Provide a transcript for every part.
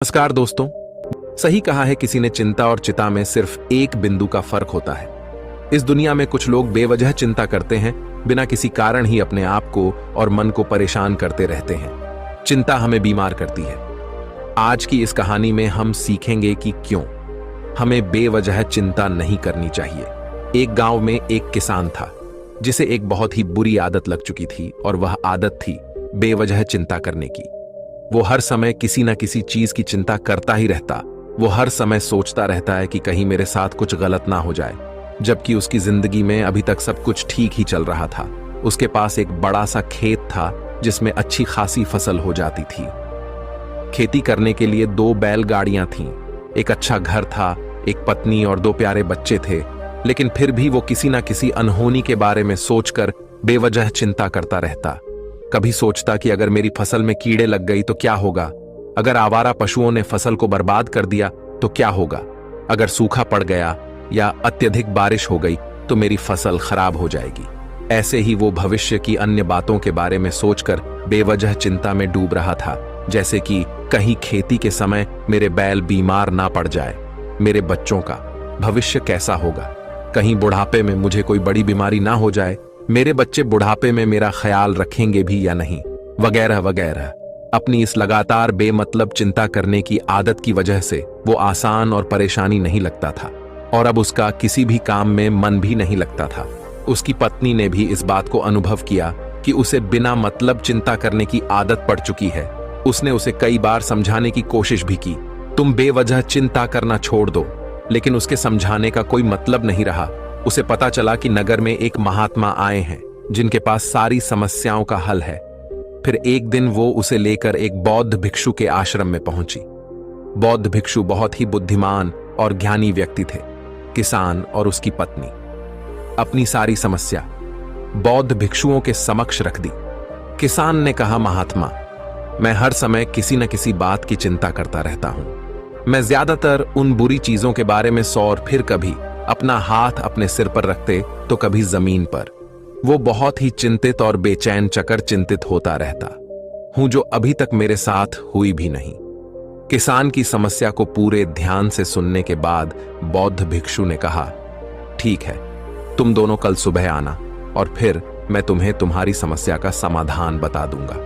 नमस्कार दोस्तों। सही कहा है किसी ने, चिंता और चिता में सिर्फ एक बिंदु का फर्क होता है। इस दुनिया में कुछ लोग बेवजह चिंता करते हैं, बिना किसी कारण ही अपने आप को और मन को परेशान करते रहते हैं। चिंता हमें बीमार करती है। आज की इस कहानी में हम सीखेंगे कि क्यों हमें बेवजह चिंता नहीं करनी चाहिए। एक गांव में एक किसान था जिसे एक बहुत ही बुरी आदत लग चुकी थी, और वह आदत थी बेवजह चिंता करने की। वो हर समय किसी न किसी चीज की चिंता करता ही रहता। वो हर समय सोचता रहता है कि कहीं मेरे साथ कुछ गलत ना हो जाए, जबकि उसकी जिंदगी में अभी तक सब कुछ ठीक ही चल रहा था। उसके पास एक बड़ा सा खेत था जिसमें अच्छी खासी फसल हो जाती थी। खेती करने के लिए 2 बैलगाड़ियां थीं, एक अच्छा घर था, एक पत्नी और 2 प्यारे बच्चे थे। लेकिन फिर भी वो किसी न किसी अनहोनी के बारे में सोचकर बेवजह चिंता करता रहता। कभी सोचता कि अगर मेरी फसल में कीड़े लग गई तो क्या होगा, अगर आवारा पशुओं ने फसल को बर्बाद कर दिया तो क्या होगा, अगर सूखा पड़ गया या अत्यधिक बारिश हो गई तो मेरी फसल खराब हो जाएगी। ऐसे ही वो भविष्य की अन्य बातों के बारे में सोचकर बेवजह चिंता में डूब रहा था, जैसे कि कहीं खेती के समय मेरे बैल बीमार ना पड़ जाए, मेरे बच्चों का भविष्य कैसा होगा, कहीं बुढ़ापे में मुझे कोई बड़ी बीमारी ना हो जाए, मेरे बच्चे बुढ़ापे में मेरा ख्याल रखेंगे भी या नहीं, वगैरह वगैरह। अपनी इस लगातार बेमतलब चिंता करने की आदत की वजह से वो आसान और परेशानी नहीं लगता था, और अब उसका किसी भी काम में मन भी नहीं लगता था। उसकी पत्नी ने भी इस बात को अनुभव किया कि उसे बिना मतलब चिंता करने की आदत पड़ चुकी है। उसने उसे कई बार समझाने की कोशिश भी की, तुम बेवजह चिंता करना छोड़ दो, लेकिन उसके समझाने का कोई मतलब नहीं रहा। उसे पता चला कि नगर में एक महात्मा आए हैं जिनके पास सारी समस्याओं का हल है। फिर एक दिन वो उसे लेकर एक बौद्ध भिक्षु के आश्रम में पहुंची। बौद्ध भिक्षु बहुत ही बुद्धिमान और ज्ञानी व्यक्ति थे। किसान और उसकी पत्नी अपनी सारी समस्या बौद्ध भिक्षुओं के समक्ष रख दी। किसान ने कहा, महात्मा, मैं हर समय किसी न किसी बात की चिंता करता रहता हूं। मैं ज्यादातर उन बुरी चीजों के बारे में और फिर कभी अपना हाथ अपने सिर पर रखते तो कभी जमीन पर। वो बहुत ही चिंतित और बेचैन चकर चिंतित होता रहता हूं, जो अभी तक मेरे साथ हुई भी नहीं। किसान की समस्या को पूरे ध्यान से सुनने के बाद बौद्ध भिक्षु ने कहा, ठीक है, तुम दोनों कल सुबह आना और फिर मैं तुम्हें तुम्हारी समस्या का समाधान बता दूंगा।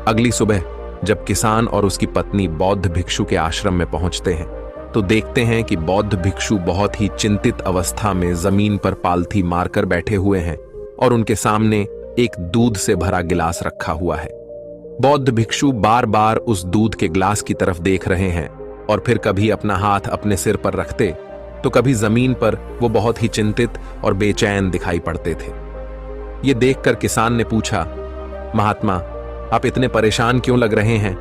अगली सुबह जब किसान और उसकी पत्नी बौद्ध भिक्षु के आश्रम में पहुंचते हैं तो देखते हैं कि बौद्ध भिक्षु बहुत ही चिंतित अवस्था में जमीन पर पालथी मारकर बैठे हुए हैं, और उनके सामने एक दूध से भरा गिलास रखा हुआ है। बौद्ध भिक्षु बार बार उस दूध के गिलास की तरफ देख रहे हैं, और फिर कभी अपना हाथ अपने सिर पर रखते तो कभी जमीन पर वो बहुत ही चिंतित और बेचैन दिखाई पड़ते थे। ये देखकर किसान ने पूछा, महात्मा, आप इतने परेशान क्यों लग रहे हैं?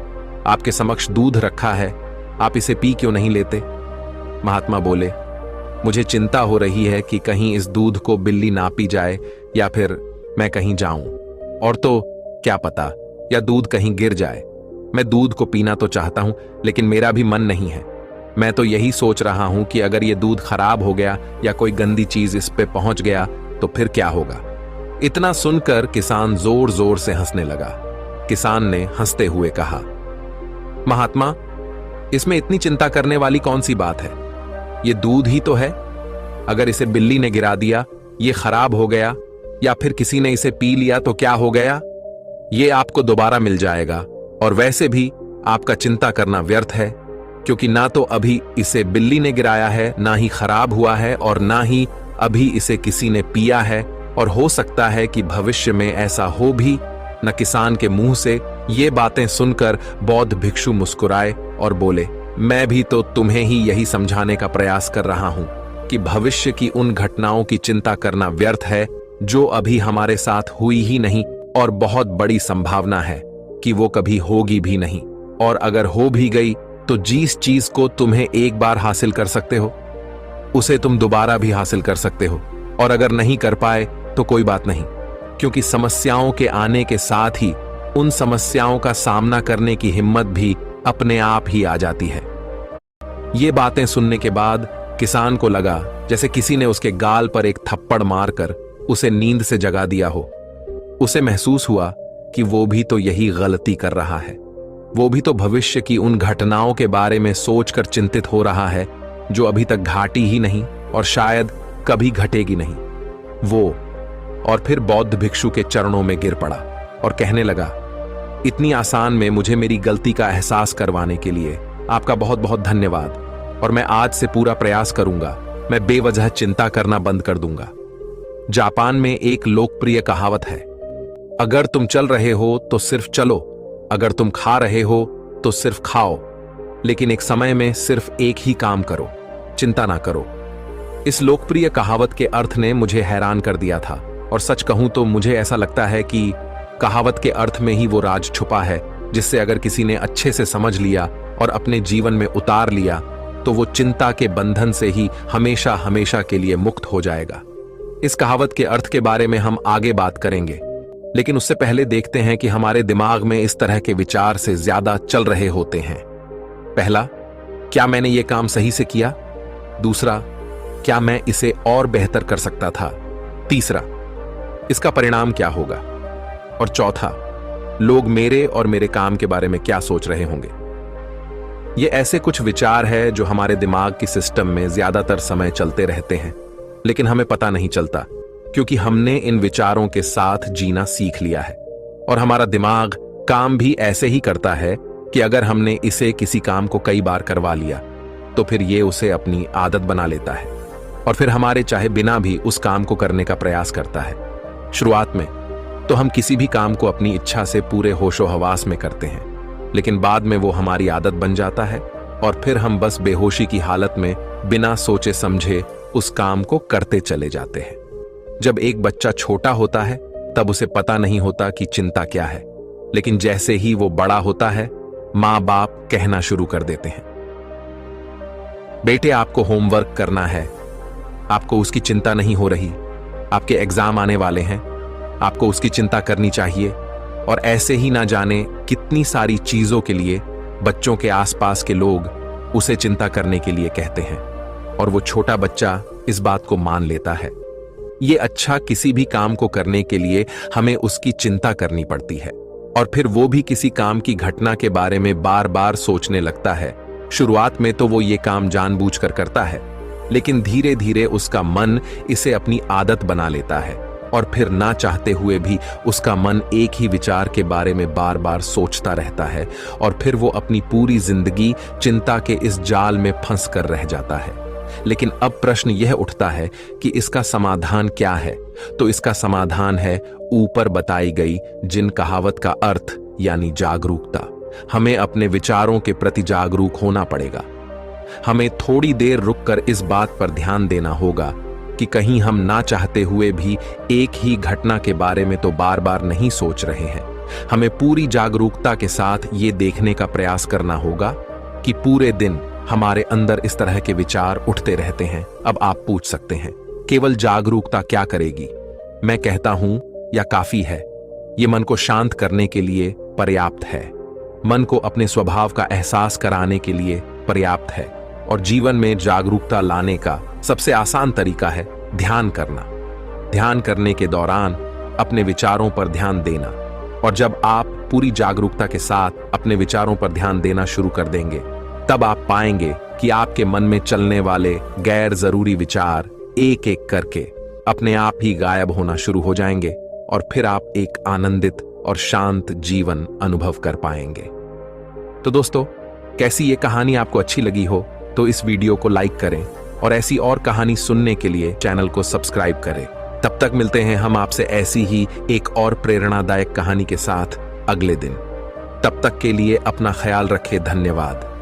आपके समक्ष दूध रखा है, आप इसे पी क्यों नहीं लेते? महात्मा बोले, मुझे चिंता हो रही है कि कहीं इस दूध को बिल्ली ना पी जाए या फिर मैं कहीं जाऊं, और तो क्या पता, या दूध कहीं गिर जाए। मैं दूध को पीना तो चाहता हूं, लेकिन मेरा भी मन नहीं है। मैं तो यही सोच रहा हूं कि अगर ये दूध खराब हो गया या कोई गंदी चीज इस पे पहुंच गया तो फिर क्या होगा? इतना सुनकर किसान जोर जोर से हंसने लगा। किसान ने हंसते हुए कहा, महात्मा, इसमें इतनी चिंता करने वाली कौन सी बात है? ये दूध ही तो है। अगर इसे बिल्ली ने गिरा दिया, ये खराब हो गया, या फिर किसी ने इसे पी लिया तो क्या हो गया? ये आपको दोबारा मिल जाएगा, और वैसे भी आपका चिंता करना व्यर्थ है, क्योंकि ना तो अभी इसे बिल्ली ने गिराया है, ना ही खराब हुआ है, और ना ही अभी इसे किसी ने पिया है, और हो सकता है कि भविष्य में ऐसा हो भी न। किसान के मुंह से ये बातें सुनकर बौद्ध भिक्षु मुस्कुराए और बोले, मैं भी तो तुम्हें ही यही समझाने का प्रयास कर रहा हूं कि भविष्य की उन घटनाओं की चिंता करना व्यर्थ है जो अभी हमारे साथ हुई ही नहीं, और बहुत बड़ी संभावना है कि वो कभी होगी भी नहीं, और अगर हो भी गई तो जिस चीज को तुम्हें एक बार हासिल कर सकते हो उसे तुम दोबारा भी हासिल कर सकते हो, और अगर नहीं कर पाए तो कोई बात नहीं, क्योंकि समस्याओं के आने के साथ ही उन समस्याओं का सामना करने की हिम्मत भी अपने आप ही आ जाती है। ये बातें सुनने के बाद किसान को लगा जैसे किसी ने उसके गाल पर एक थप्पड़ मारकर उसे नींद से जगा दिया हो। उसे महसूस हुआ कि वो भी तो यही गलती कर रहा है। वो भी तो भविष्य की उन घटनाओं के बारे में सोचकर चिंतित हो रहा है जो अभी तक घाटी ही नहीं और शायद कभी घटेगी नहीं। वो और फिर बौद्ध भिक्षु के चरणों में गिर पड़ा और कहने लगा, इतनी आसान में मुझे मेरी गलती का एहसास करवाने के लिए आपका बहुत बहुत धन्यवाद, और मैं आज से पूरा प्रयास करूंगा, मैं बेवजह चिंता करना बंद कर दूंगा। जापान में एक लोकप्रिय कहावत है, अगर तुम चल रहे हो तो सिर्फ चलो, अगर तुम खा रहे हो तो सिर्फ खाओ, लेकिन एक समय में सिर्फ एक ही काम करो, चिंता ना करो। इस लोकप्रिय कहावत के अर्थ ने मुझे हैरान कर दिया था, और सच कहूं तो मुझे ऐसा लगता है कि कहावत के अर्थ में ही वो राज छुपा है जिससे अगर किसी ने अच्छे से समझ लिया और अपने जीवन में उतार लिया तो वो चिंता के बंधन से ही हमेशा हमेशा के लिए मुक्त हो जाएगा। इस कहावत के अर्थ के बारे में हम आगे बात करेंगे, लेकिन उससे पहले देखते हैं कि हमारे दिमाग में इस तरह के विचार से ज्यादा चल रहे होते हैं। पहला, क्या मैंने ये काम सही से किया? दूसरा, क्या मैं इसे और बेहतर कर सकता था? तीसरा, इसका परिणाम क्या होगा? और चौथा, लोग मेरे और मेरे काम के बारे में क्या सोच रहे होंगे? ये ऐसे कुछ विचार हैं जो हमारे दिमाग की सिस्टम में ज्यादातर समय चलते रहते हैं, लेकिन हमें पता नहीं चलता क्योंकि हमने इन विचारों के साथ जीना सीख लिया है। और हमारा दिमाग काम भी ऐसे ही करता है कि अगर हमने इसे किसी काम को कई बार करवा लिया तो फिर ये उसे अपनी आदत बना लेता है और फिर हमारे चाहे बिना भी उस काम को करने का प्रयास करता है। शुरुआत में तो हम किसी भी काम को अपनी इच्छा से पूरे होशो हवास में करते हैं, लेकिन बाद में वो हमारी आदत बन जाता है और फिर हम बस बेहोशी की हालत में बिना सोचे समझे उस काम को करते चले जाते हैं। जब एक बच्चा छोटा होता है तब उसे पता नहीं होता कि चिंता क्या है, लेकिन जैसे ही वो बड़ा होता है माँ बाप कहना शुरू कर देते हैं, बेटे आपको होमवर्क करना है, आपको उसकी चिंता नहीं हो रही, आपके एग्जाम आने वाले हैं, आपको उसकी चिंता करनी चाहिए। और ऐसे ही ना जाने कितनी सारी चीजों के लिए बच्चों के आसपास के लोग उसे चिंता करने के लिए कहते हैं और वो छोटा बच्चा इस बात को मान लेता है। ये अच्छा, किसी भी काम को करने के लिए हमें उसकी चिंता करनी पड़ती है और फिर वो भी किसी काम की घटना के बारे में बार बार सोचने लगता है। शुरुआत में तो वो ये काम जानबूझकर करता है, लेकिन धीरे धीरे उसका मन इसे अपनी आदत बना लेता है और फिर ना चाहते हुए भी उसका मन एक ही विचार के बारे में बार बार सोचता रहता है और फिर वो अपनी पूरी जिंदगी चिंता के इस जाल में फंस कर रह जाता है। लेकिन अब प्रश्न यह उठता है कि इसका समाधान क्या है? तो इसका समाधान है ऊपर बताई गई जिन कहावत का अर्थ यानी जागरूकता। हमें अपने विचारों के प्रति जागरूक होना पड़ेगा। हमें थोड़ी देर रुककर इस बात पर ध्यान देना होगा कि कहीं हम ना चाहते हुए भी एक ही घटना के बारे में तो बार बार नहीं सोच रहे हैं। हमें पूरी जागरूकता के साथ ये देखने का प्रयास करना होगा कि पूरे दिन हमारे अंदर इस तरह के विचार उठते रहते हैं। अब आप पूछ सकते हैं, केवल जागरूकता क्या करेगी? मैं कहता हूं, या काफी है। ये मन को शांत करने के लिए पर्याप्त है, मन को अपने स्वभाव का एहसास कराने के लिए पर्याप्त है। और जीवन में जागरूकता लाने का सबसे आसान तरीका है ध्यान करना। ध्यान करने के दौरान अपने विचारों पर ध्यान देना, और जब आप पूरी जागरूकता के साथ अपने विचारों पर ध्यान देना शुरू कर देंगे तब आप पाएंगे कि आपके मन में चलने वाले गैर जरूरी विचार एक एक करके अपने आप ही गायब होना शुरू हो जाएंगे और फिर आप एक आनंदित और शांत जीवन अनुभव कर पाएंगे। तो दोस्तों, कैसी ये कहानी आपको अच्छी लगी हो तो इस वीडियो को लाइक करें और ऐसी और कहानी सुनने के लिए चैनल को सब्सक्राइब करें। तब तक मिलते हैं हम आपसे ऐसी ही एक और प्रेरणादायक कहानी के साथ अगले दिन। तब तक के लिए अपना ख्याल रखें। धन्यवाद।